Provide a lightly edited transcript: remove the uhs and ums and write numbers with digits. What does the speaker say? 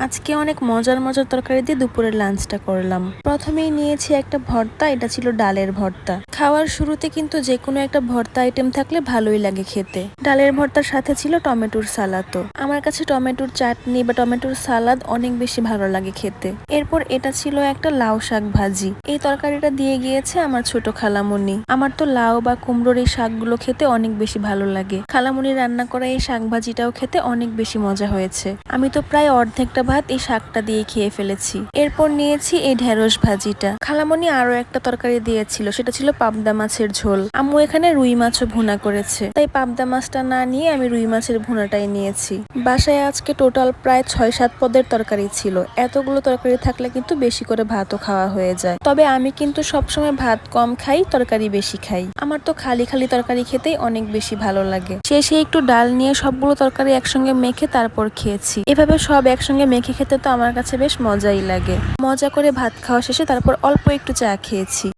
আজকে অনেক মজার মজার তরকারি দিয়ে দুপুরের লাঞ্চটা করলাম। প্রথমেই নিয়েছি একটা ভর্তা, এটা ছিল ডালের ভর্তা। খাওয়ার শুরুতে কিন্তু যে কোনো একটা ভর্তা আইটেম থাকলে ভালোই লাগে খেতে। ডালের ভর্তার সাথে ছিল টমেটোর সালাদও। আমার কাছে টমেটোর চাটনি বা টমেটোর সালাদ অনেক বেশি ভালো লাগে খেতে। এরপর এটা ছিল একটা লাউ শাক ভাজি। এই তরকারিটা দিয়ে গিয়েছে আমার ছোট খালামণি। আমার তো লাউ বা কুমড়োর এই শাকগুলো খেতে অনেক বেশি ভালো লাগে। খালামণি রান্না করা এই শাক ভাজিটাও খেতে অনেক বেশি মজা হয়েছে। আমি তো প্রায় অর্ধেকটা ভাত এই শাকটা দিয়ে খেয়ে ফেলেছি। এরপর নিয়েছি এই ঢেঁড়স ভাজিটা। খালামণি আরো একটা তরকারি দিয়েছিল, সেটা ছিল পাবদা মাছের ঝোল। আম্মু এখানে রুই মাছও ভুনা করেছে, তাই পাবদা মাছটা না নিয়ে আমি রুই মাছের ভুনাটাই নিয়েছি। বাসায় আজকে টোটাল প্রায় 6-7 পদের তরকারি ছিল। এতগুলো তরকারি থাকলে কিন্তু বেশি করে ভাতও খাওয়া হয়ে যায়। তবে আমি কিন্তু সবসময় ভাত কম খাই, তরকারি বেশি খাই। আমার তো খালি খালি তরকারি খেতেই অনেক বেশি ভালো লাগে। শেষে একটু ডাল নিয়ে সবগুলো তরকারি একসঙ্গে মেখে তারপর খেয়েছি। এভাবে সব একসঙ্গে মেখে খেতে তো আমার কাছে বেশ মজাই লাগে। মজা করে ভাত খাওয়া শেষে তারপর অল্প একটু চা খেয়েছি।